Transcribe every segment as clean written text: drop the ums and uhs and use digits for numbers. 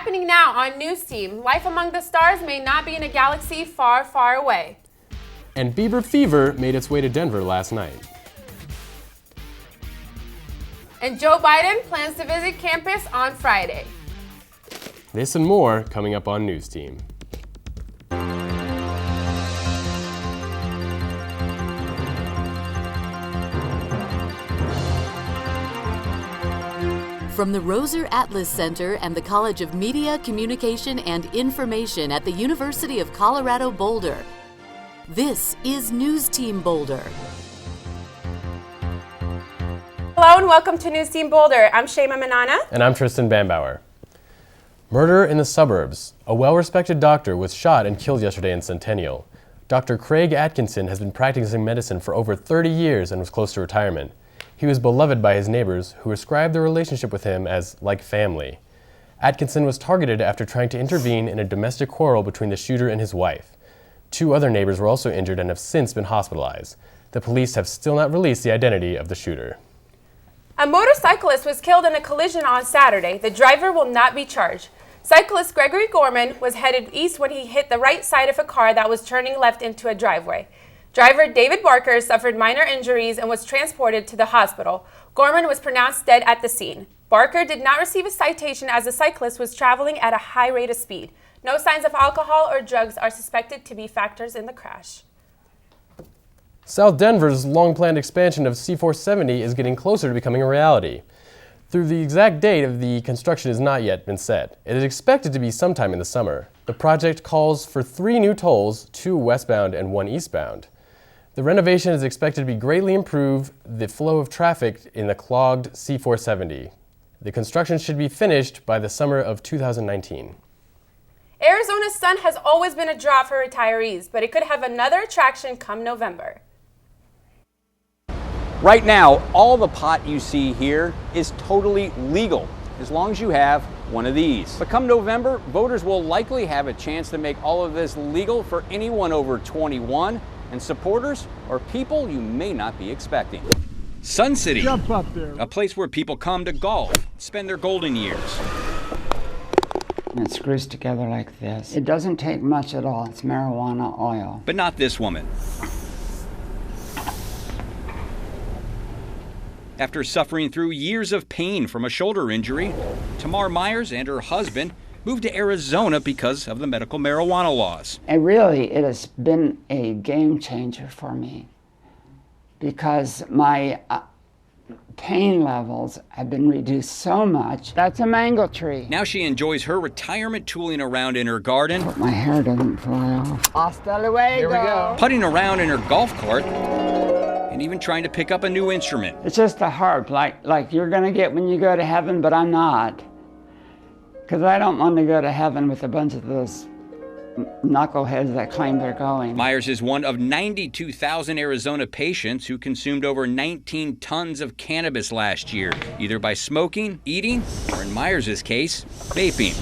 Happening now on News Team. Life among the stars may not be in a galaxy far, far away. And Bieber fever made its way to Denver last night. And Joe Biden plans to visit campus on Friday. This and more coming up on News Team. From the Roser Atlas Center and the College of Media, Communication, and Information at the University of Colorado Boulder, this is News Team Boulder. Hello and welcome to News Team Boulder. I'm Shema Manana. And I'm Tristan Bambauer. Murder in the suburbs. A well-respected doctor was shot and killed yesterday in Centennial. Dr. Craig Atkinson has been practicing medicine for over 30 years and was close to retirement. He was beloved by his neighbors, who described their relationship with him as like family. Atkinson was targeted after trying to intervene in a domestic quarrel between the shooter and his wife. 2 other neighbors were also injured and have since been hospitalized. The police have still not released the identity of the shooter. A motorcyclist was killed in a collision on Saturday. The driver will not be charged. Cyclist Gregory Gorman was headed east when he hit the right side of a car that was turning left into a driveway. Driver David Barker suffered minor injuries and was transported to the hospital. Gorman was pronounced dead at the scene. Barker did not receive a citation as the cyclist was traveling at a high rate of speed. No signs of alcohol or drugs are suspected to be factors in the crash. South Denver's long-planned expansion of C-470 is getting closer to becoming a reality. Though the exact date of the construction has not yet been set, it is expected to be sometime in the summer. The project calls for 3 new tolls, 2 westbound and 1 eastbound. The renovation is expected to be greatly improve the flow of traffic in the clogged C-470. The construction should be finished by the summer of 2019. Arizona's sun has always been a draw for retirees, but it could have another attraction come November. Right now, all the pot you see here is totally legal, as long as you have one of these. But come November, voters will likely have a chance to make all of this legal for anyone over 21, and supporters or people you may not be expecting. Sun City, jump up there. A place where people come to golf, spend their golden years. It screws together like this. It doesn't take much at all. It's marijuana oil. But not this woman. After suffering through years of pain from a shoulder injury, Tamar Myers and her husband moved to Arizona because of the medical marijuana laws. And really, it has been a game changer for me because my pain levels have been reduced so much. That's a mango tree. Now she enjoys her retirement tooling around in her garden. But my hair doesn't fly off. Hasta luego. Here we go. Putting around in her golf cart, and even trying to pick up a new instrument. It's just a harp, like you're gonna get when you go to heaven, but I'm not. Because I don't want to go to heaven with a bunch of those knuckleheads that claim they're going. Myers is one of 92,000 Arizona patients who consumed over 19 tons of cannabis last year, either by smoking, eating, or in Myers' case, vaping.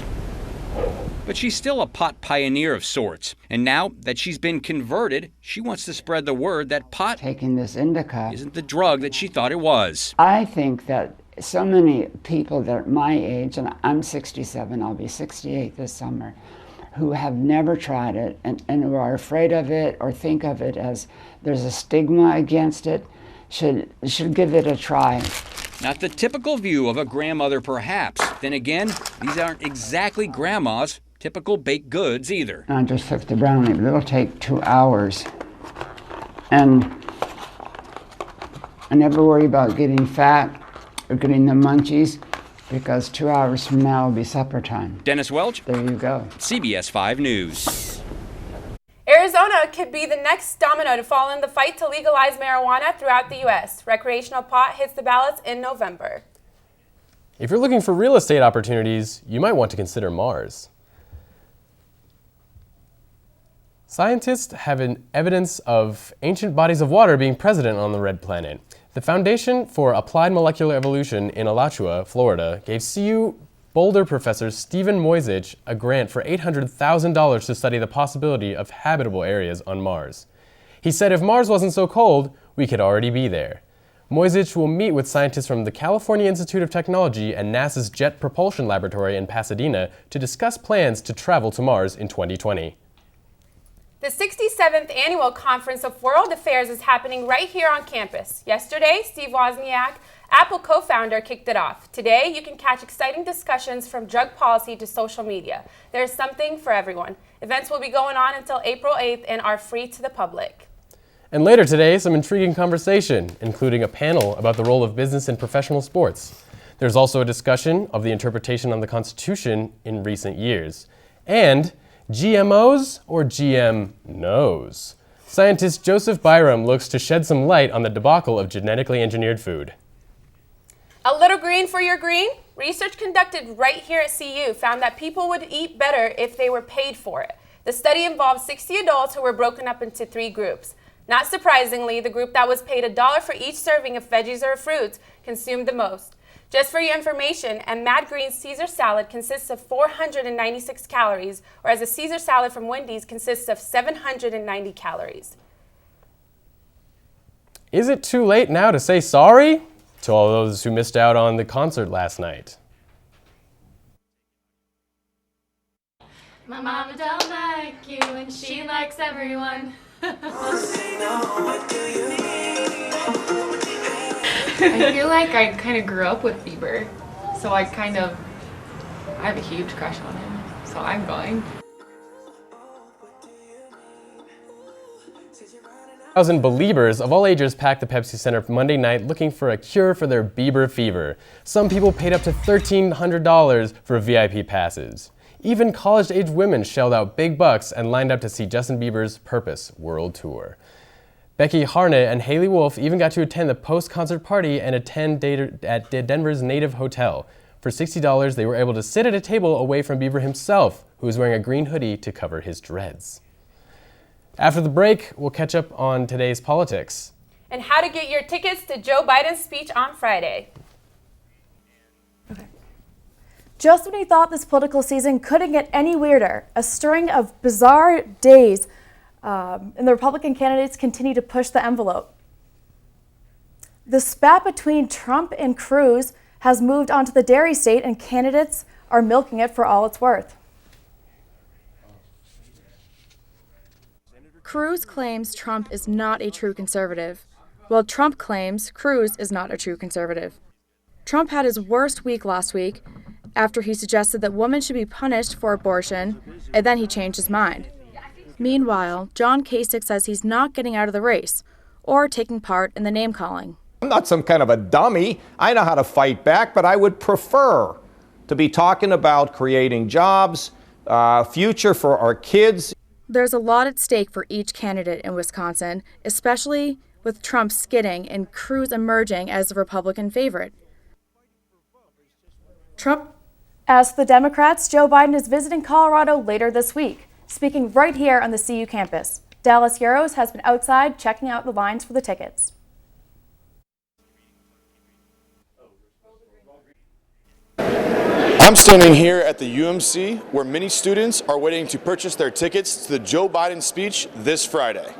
But she's still a pot pioneer of sorts. And now that she's been converted, she wants to spread the word that pot taking this indica isn't the drug that she thought it was. I think that so many people that are my age, and I'm 67, I'll be 68 this summer, who have never tried it and who are afraid of it or think of it as there's a stigma against it, should give it a try. Not the typical view of a grandmother, perhaps. Then again, these aren't exactly grandma's typical baked goods either. I just took the brownie, but it'll take 2 hours. And I never worry about getting fat or getting the munchies, because 2 hours from now will be supper time. Dennis Welch. There you go. CBS 5 News. Arizona could be the next domino to fall in the fight to legalize marijuana throughout the U.S. Recreational pot hits the ballots in November. If you're looking for real estate opportunities, you might want to consider Mars. Scientists have evidence of ancient bodies of water being present on the red planet. The Foundation for Applied Molecular Evolution in Alachua, Florida, gave CU Boulder professor Stephen Moisich a grant for $800,000 to study the possibility of habitable areas on Mars. He said if Mars wasn't so cold, we could already be there. Moisich will meet with scientists from the California Institute of Technology and NASA's Jet Propulsion Laboratory in Pasadena to discuss plans to travel to Mars in 2020. The 67th Annual Conference of World Affairs is happening right here on campus. Yesterday, Steve Wozniak, Apple co-founder, kicked it off. Today, you can catch exciting discussions from drug policy to social media. There's something for everyone. Events will be going on until April 8th and are free to the public. And later today, some intriguing conversation, including a panel about the role of business in professional sports. There's also a discussion of the interpretation of the Constitution in recent years. And GMOs or GM no's? Scientist Joseph Byram looks to shed some light on the debacle of genetically engineered food. A little green for your green? Research conducted right here at CU found that people would eat better if they were paid for it. The study involved 60 adults who were broken up into 3 groups. Not surprisingly, the group that was paid $1 for each serving of veggies or fruits consumed the most. Just for your information, a Mad Green Caesar salad consists of 496 calories, whereas a Caesar salad from Wendy's consists of 790 calories. Is it too late now to say sorry to all those who missed out on the concert last night? My mama don't like you and she likes everyone. I feel like I kind of grew up with Bieber, so I have a huge crush on him, so I'm going. 1,000 Beliebers of all ages packed the Pepsi Center Monday night looking for a cure for their Bieber fever. Some people paid up to $1,300 for VIP passes. Even college-age women shelled out big bucks and lined up to see Justin Bieber's Purpose World Tour. Becky Harnett and Haley Wolf even got to attend the post-concert party and attend at Denver's Native Hotel. For $60, they were able to sit at a table away from Bieber himself, who was wearing a green hoodie to cover his dreads. After the break, we'll catch up on today's politics. And how to get your tickets to Joe Biden's speech on Friday. Just when you thought this political season couldn't get any weirder, a string of bizarre days and the Republican candidates continue to push the envelope. The spat between Trump and Cruz has moved onto the dairy state, and candidates are milking it for all it's worth. Cruz claims Trump is not a true conservative, while Trump claims Cruz is not a true conservative. Trump had his worst week last week after he suggested that women should be punished for abortion, and then he changed his mind. Meanwhile, John Kasich says he's not getting out of the race or taking part in the name-calling. I'm not some kind of a dummy. I know how to fight back, but I would prefer to be talking about creating jobs, future for our kids. There's a lot at stake for each candidate in Wisconsin, especially with Trump skidding and Cruz emerging as the Republican favorite. Trump. As for the Democrats, Joe Biden is visiting Colorado later this week, speaking right here on the CU campus. Dallas Euros has been outside checking out the lines for the tickets. I'm standing here at the UMC where many students are waiting to purchase their tickets to the Joe Biden speech this Friday.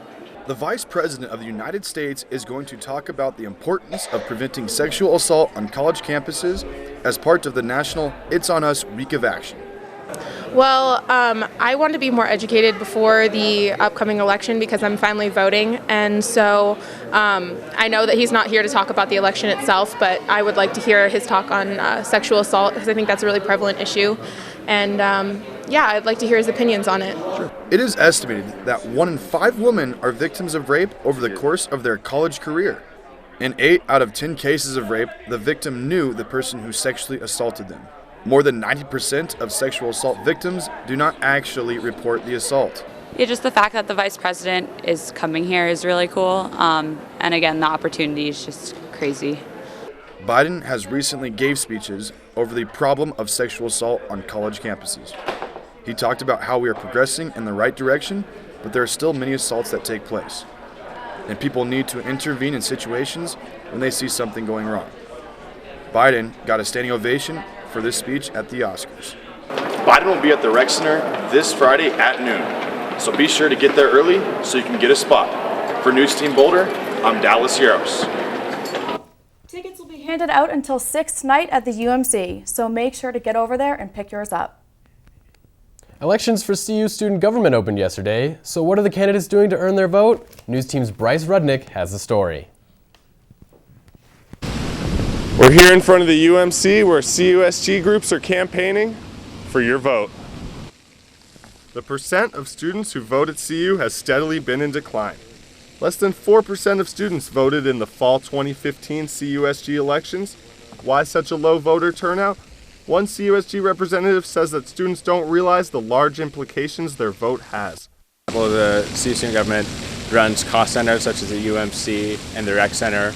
The Vice President of the United States is going to talk about the importance of preventing sexual assault on college campuses as part of the National It's On Us Week of Action. Well, I want to be more educated before the upcoming election because I'm finally voting, and so I know that he's not here to talk about the election itself, but I would like to hear his talk on sexual assault because I think that's a really prevalent issue, and I'd like to hear his opinions on it. Sure. It is estimated that 1 in 5 women are victims of rape over the course of their college career. In 8 out of 10 cases of rape, the victim knew the person who sexually assaulted them. More than 90% of sexual assault victims do not actually report the assault. Yeah, just the fact that the vice president is coming here is really cool. And again, the opportunity is just crazy. Biden has recently gave speeches over the problem of sexual assault on college campuses. He talked about how we are progressing in the right direction, but there are still many assaults that take place. And people need to intervene in situations when they see something going wrong. Biden got a standing ovation for this speech at the Oscars. Biden will be at the Rec Center this Friday at noon, so be sure to get there early so you can get a spot. For News Team Boulder, I'm Dallas Euros. handed out until 6 tonight at the UMC, so make sure to get over there and pick yours up. Elections for CU student government opened yesterday, so what are the candidates doing to earn their vote? News Team's Bryce Rudnick has the story. We're here in front of the UMC where CUSG groups are campaigning for your vote. The percent of students who vote at CU has steadily been in decline. Less than 4% of students voted in the fall 2015 CUSG elections. Why such a low voter turnout? One CUSG representative says that students don't realize the large implications their vote has. The CU student government runs cost centers such as the UMC and the rec center,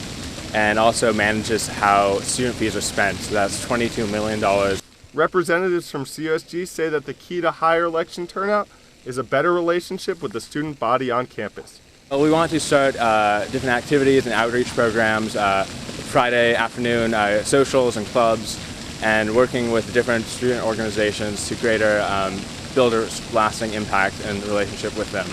and also manages how student fees are spent. So that's $22 million. Representatives from CUSG say that the key to higher election turnout is a better relationship with the student body on campus. We want to start different activities and outreach programs, Friday afternoon socials and clubs, and working with different student organizations to build a lasting impact and relationship with them.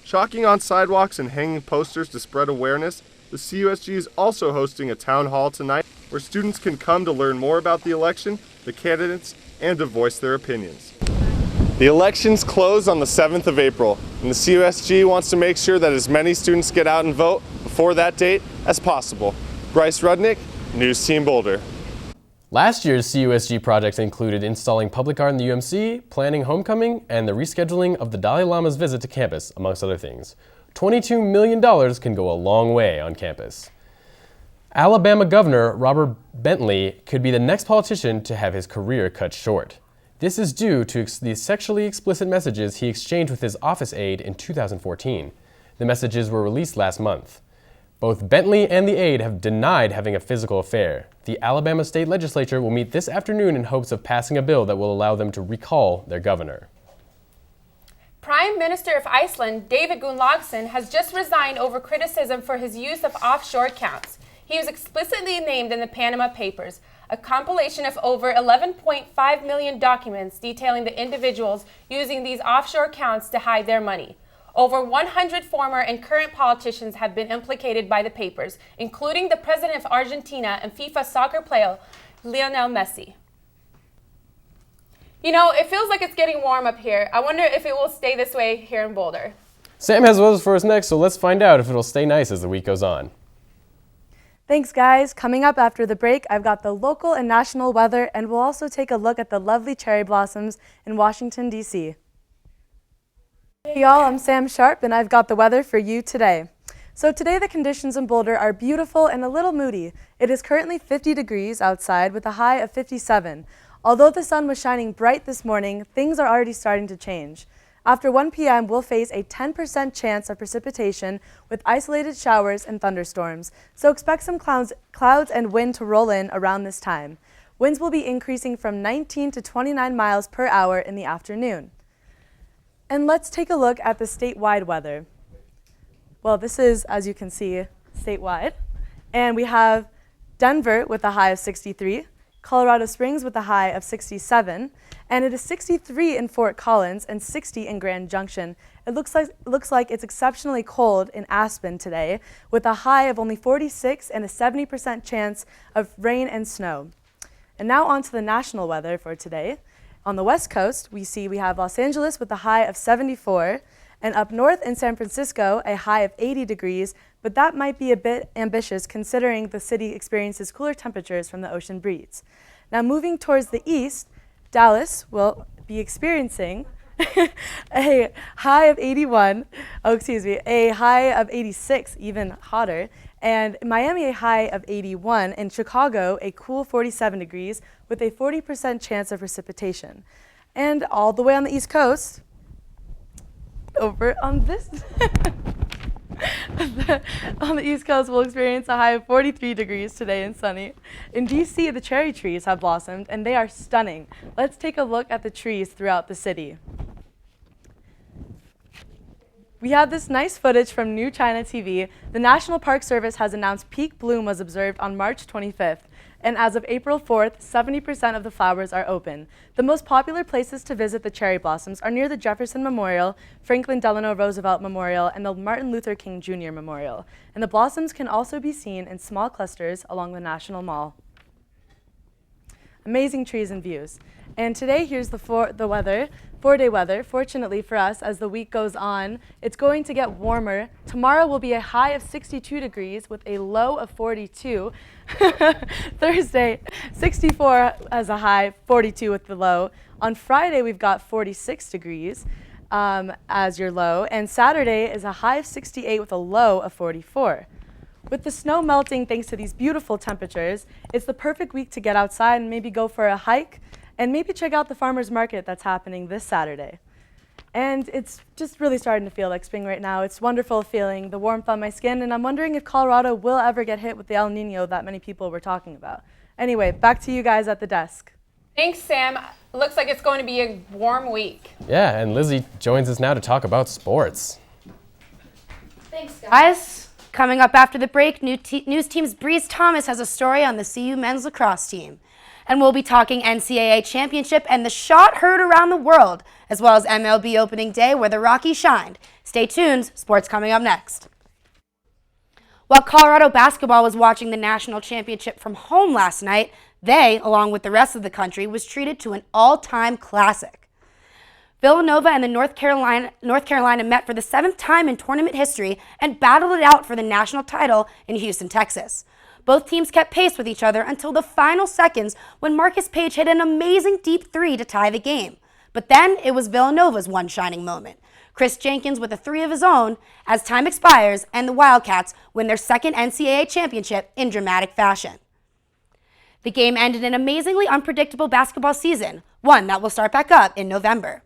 Chalking on sidewalks and hanging posters to spread awareness, the CUSG is also hosting a town hall tonight where students can come to learn more about the election, the candidates, and to voice their opinions. The elections close on the 7th of April, and the CUSG wants to make sure that as many students get out and vote before that date as possible. Bryce Rudnick, News Team Boulder. Last year's CUSG projects included installing public art in the UMC, planning homecoming, and the rescheduling of the Dalai Lama's visit to campus, amongst other things. $22 million can go a long way on campus. Alabama Governor Robert Bentley could be the next politician to have his career cut short. This is due to the sexually explicit messages he exchanged with his office aide in 2014. The messages were released last month. Both Bentley and the aide have denied having a physical affair. The Alabama state legislature will meet this afternoon in hopes of passing a bill that will allow them to recall their governor. Prime Minister of Iceland, David Gunnlaugsson, has just resigned over criticism for his use of offshore accounts. He was explicitly named in the Panama Papers, a compilation of over 11.5 million documents detailing the individuals using these offshore accounts to hide their money. Over 100 former and current politicians have been implicated by the papers, including the president of Argentina and FIFA soccer player Lionel Messi. You know, it feels like it's getting warm up here. I wonder if it will stay this way here in Boulder. Sam has weather for us next, so let's find out if it'll stay nice as the week goes on. Thanks, guys. Coming up after the break, I've got the local and national weather, and we'll also take a look at the lovely cherry blossoms in Washington, D.C. Hey, y'all, I'm Sam Sharp, and I've got the weather for you today. So today the conditions in Boulder are beautiful and a little moody. It is currently 50 degrees outside with a high of 57. Although the sun was shining bright this morning, things are already starting to change. After 1 p.m., we'll face a 10% chance of precipitation with isolated showers and thunderstorms, so expect some clouds and wind to roll in around this time. Winds will be increasing from 19 to 29 miles per hour in the afternoon. And let's take a look at the statewide weather. Well, this is, as you can see, statewide. And we have Denver with a high of 63, Colorado Springs with a high of 67, and it is 63 in Fort Collins and 60 in Grand Junction. It looks like it's exceptionally cold in Aspen today, with a high of only 46 and a 70% chance of rain and snow. And now on to the national weather for today. On the west coast, we have Los Angeles with a high of 74, and up north in San Francisco, a high of 80 degrees, but that might be a bit ambitious considering the city experiences cooler temperatures from the ocean breeze. Now moving towards the east, Dallas will be experiencing a high of 81, a high of 86, even hotter, and Miami a high of 81, and Chicago a cool 47 degrees with a 40% chance of precipitation. And all the way on the East Coast, over on this, on the East Coast, we'll experience a high of 43 degrees today and sunny. In DC, the cherry trees have blossomed, and they are stunning. Let's take a look at the trees throughout the city. We have this nice footage from New China TV. The National Park Service has announced peak bloom was observed on March 25th, and as of April 4th, 70% of the flowers are open. The most popular places to visit the cherry blossoms are near the Jefferson Memorial, Franklin Delano Roosevelt Memorial, and the Martin Luther King Jr. Memorial. And the blossoms can also be seen in small clusters along the National Mall. Amazing trees and views. And today, here's the four-day weather. Fortunately for us, as the week goes on, it's going to get warmer. Tomorrow will be a high of 62 degrees with a low of 42. Thursday, 64 as a high, 42 with the low. On Friday, we've got 46 degrees as your low. And Saturday is a high of 68 with a low of 44. With the snow melting thanks to these beautiful temperatures, it's the perfect week to get outside and maybe go for a hike and maybe check out the farmer's market that's happening this Saturday. And it's just really starting to feel like spring right now. It's wonderful feeling the warmth on my skin, and I'm wondering if Colorado will ever get hit with the El Nino that many people were talking about. Anyway, back to you guys at the desk. Thanks, Sam. Looks like it's going to be a warm week. Yeah, and Lizzie joins us now to talk about sports. Thanks, guys. Coming up after the break, News Team's Breeze Thomas has a story on the CU men's lacrosse team. And we'll be talking NCAA championship and the shot heard around the world, as well as MLB opening day where the Rockies shined. Stay tuned, sports coming up next. While Colorado basketball was watching the national championship from home last night, they, along with the rest of the country, was treated to an all-time classic. Villanova and the North Carolina met for the 7th time in tournament history and battled it out for the national title in Houston, Texas. Both teams kept pace with each other until the final seconds when Marcus Page hit an amazing deep three to tie the game. But then it was Villanova's one shining moment. Chris Jenkins with a three of his own as time expires and the Wildcats win their second NCAA championship in dramatic fashion. The game ended an amazingly unpredictable basketball season, one that will start back up in November.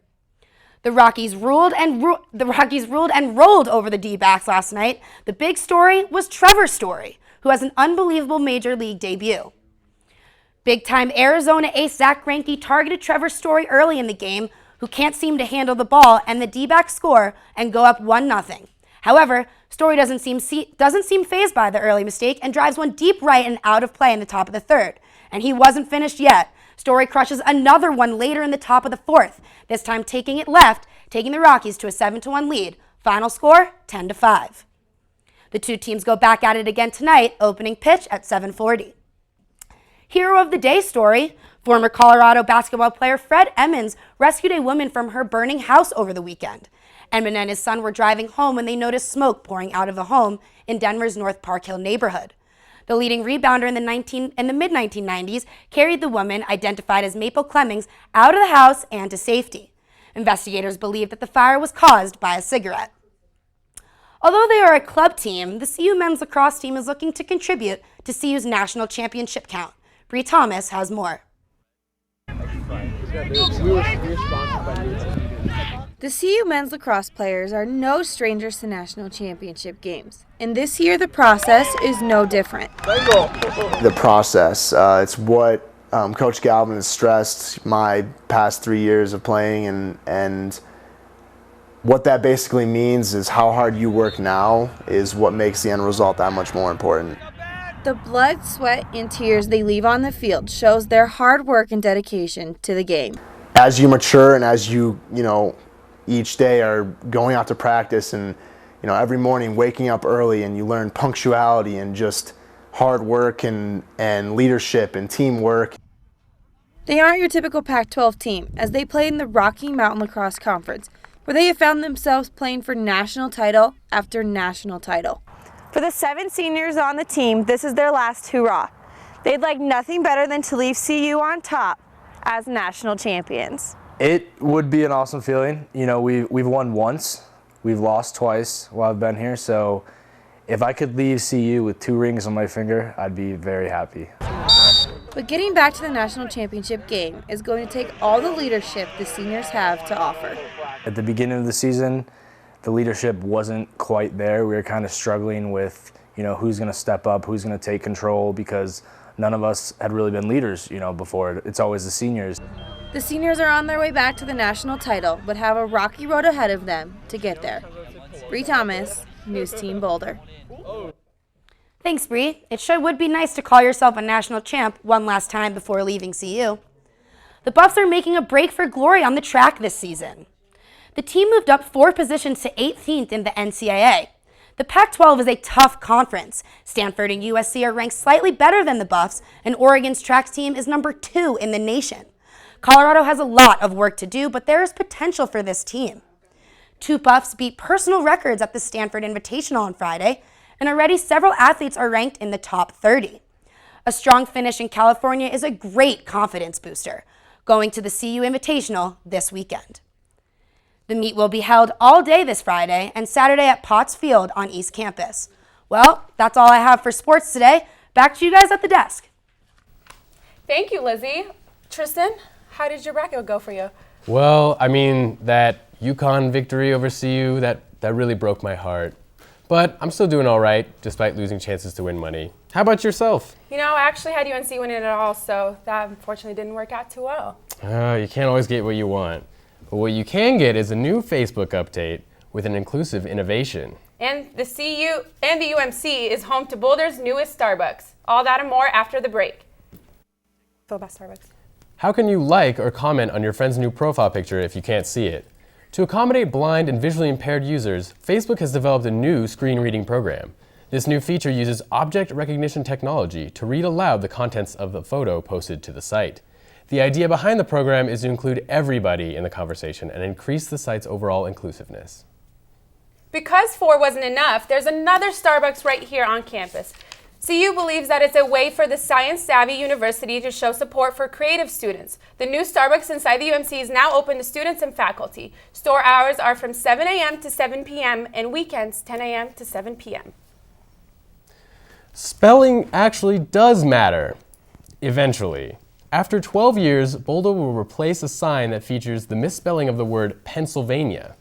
The Rockies ruled and rolled over the D-backs last night. The big story was Trevor Story, who has an unbelievable major league debut. Big-time Arizona ace Zach Greinke targeted Trevor Story early in the game, who can't seem to handle the ball, and the D-backs score and go up 1-0. However, Story doesn't seem fazed by the early mistake and drives one deep right and out of play in the top of the third. And he wasn't finished yet. Story crushes another one later in the top of the fourth, this time taking it left, taking the Rockies to a 7-1 lead. Final score, 10-5. The two teams go back at it again tonight, opening pitch at 7:40. Hero of the day story, former Colorado basketball player Fred Emmons rescued a woman from her burning house over the weekend. Emmons and his son were driving home when they noticed smoke pouring out of the home in Denver's North Park Hill neighborhood. The leading rebounder in the mid-1990s carried the woman, identified as Maple Clemmings, out of the house and to safety. Investigators believe that the fire was caused by a cigarette. Although they are a club team, the CU men's lacrosse team is looking to contribute to CU's national championship count. Bree Thomas has more. The CU men's lacrosse players are no strangers to national championship games, and this year the process is no different. The process, it's what Coach Galvin has stressed my past 3 years of playing, and what that basically means is how hard you work now is what makes the end result that much more important. The blood, sweat, and tears they leave on the field shows their hard work and dedication to the game. As you mature and as you each day are going out to practice and every morning waking up early, and you learn punctuality and just hard work and leadership and teamwork. They aren't your typical Pac-12 team, as they play in the Rocky Mountain Lacrosse Conference, where they have found themselves playing for national title after national title. For the 7 seniors on the team, this is their last hurrah. They'd like nothing better than to leave CU on top as national champions. It would be an awesome feeling. We've won once, we've lost twice while I've been here, so if I could leave CU with 2 rings on my finger, I'd be very happy. But getting back to the national championship game is going to take all the leadership the seniors have to offer. At the beginning of the season, the leadership wasn't quite there. We were kind of struggling with, who's going to step up, who's going to take control, because none of us had really been leaders, before. It's always the seniors. The seniors are on their way back to the national title, but have a rocky road ahead of them to get there. Bree Thomas, News Team Boulder. Thanks, Bree. It sure would be nice to call yourself a national champ one last time before leaving CU. The Buffs are making a break for glory on the track this season. The team moved up 4 positions to 18th in the NCAA. The Pac-12 is a tough conference. Stanford and USC are ranked slightly better than the Buffs, and Oregon's track team is number 2 in the nation. Colorado has a lot of work to do, but there is potential for this team. 2 Buffs beat personal records at the Stanford Invitational on Friday, and already several athletes are ranked in the top 30. A strong finish in California is a great confidence booster, going to the CU Invitational this weekend. The meet will be held all day this Friday and Saturday at Potts Field on East Campus. Well, that's all I have for sports today. Back to you guys at the desk. Thank you, Lizzie. Tristan, how did your bracket go for you? Well, I mean, that UConn victory over CU, that really broke my heart. But I'm still doing all right, despite losing chances to win money. How about yourself? You know, I actually had UNC winning it all, so that unfortunately didn't work out too well. You can't always get what you want. But what you can get is a new Facebook update with an inclusive innovation. And the CU and the UMC is home to Boulder's newest Starbucks. All that and more after the break. Feel about Starbucks. How can you like or comment on your friend's new profile picture if you can't see it? To accommodate blind and visually impaired users, Facebook has developed a new screen reading program. This new feature uses object recognition technology to read aloud the contents of the photo posted to the site. The idea behind the program is to include everybody in the conversation and increase the site's overall inclusiveness. Because 4 wasn't enough, there's another Starbucks right here on campus. CU believes that it's a way for the science-savvy university to show support for creative students. The new Starbucks inside the UMC is now open to students and faculty. Store hours are from 7 a.m. to 7 p.m. and weekends 10 a.m. to 7 p.m. Spelling actually does matter. Eventually. After 12 years, Boulder will replace a sign that features the misspelling of the word Pennsylvania.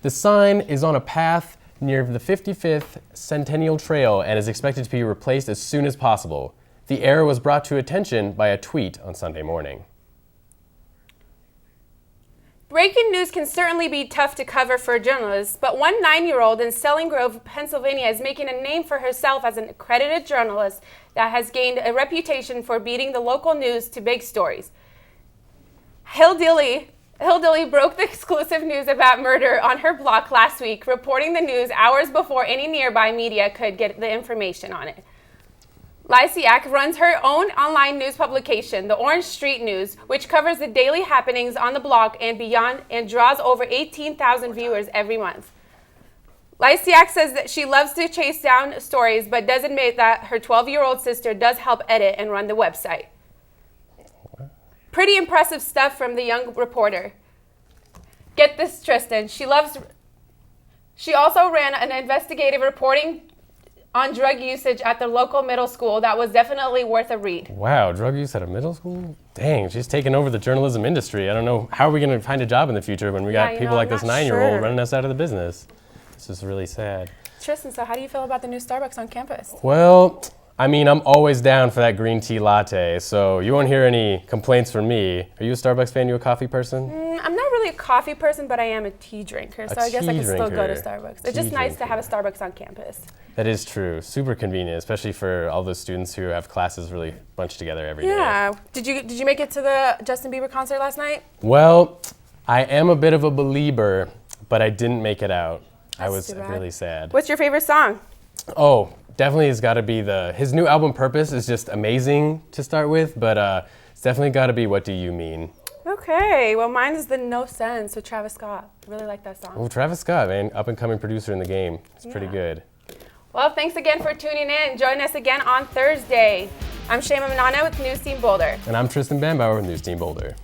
The sign is on a path near the 55th Centennial Trail and is expected to be replaced as soon as possible. The error was brought to attention by a tweet on Sunday morning. Breaking news can certainly be tough to cover for journalists, but one 9-year-old in Selling Grove, Pennsylvania is making a name for herself as an accredited journalist that has gained a reputation for beating the local news to big stories. Hillbilly broke the exclusive news about murder on her blog last week, reporting the news hours before any nearby media could get the information on it. Lysiak runs her own online news publication, the Orange Street News, which covers the daily happenings on the block and beyond and draws over 18,000 viewers every month. Lysiak says that she loves to chase down stories, but does admit that her 12-year-old sister does help edit and run the website. Pretty impressive stuff from the young reporter. Get this, Tristan. She also ran an investigative reporting on drug usage at the local middle school that was definitely worth a read. Wow, drug use at a middle school? Dang, she's taking over the journalism industry. I don't know, how are we going to find a job in the future when we got people like this 9-year-old running us out of the business? This is really sad. Tristan, so how do you feel about the new Starbucks on campus? Well, I mean, I'm always down for that green tea latte, so you won't hear any complaints from me. Are you a Starbucks fan? You a coffee person? I'm not really a coffee person, but I am a tea drinker, so I guess I can still go to Starbucks. It's just nice to have a Starbucks on campus. That is true. Super convenient, especially for all those students who have classes really bunched together every day. Yeah. Did you make it to the Justin Bieber concert last night? Well, I am a bit of a believer, but I didn't make it out. I was really sad. What's your favorite song? Oh, definitely has got to be his new album Purpose is just amazing to start with, but it's definitely got to be What Do You Mean? Okay, well mine is the No Sense with Travis Scott. I really like that song. Oh, Travis Scott, man, up and coming producer in the game. It's pretty good. Well, thanks again for tuning in. Join us again on Thursday. I'm Shema Manana with News Team Boulder. And I'm Tristan Bambauer with News Team Boulder.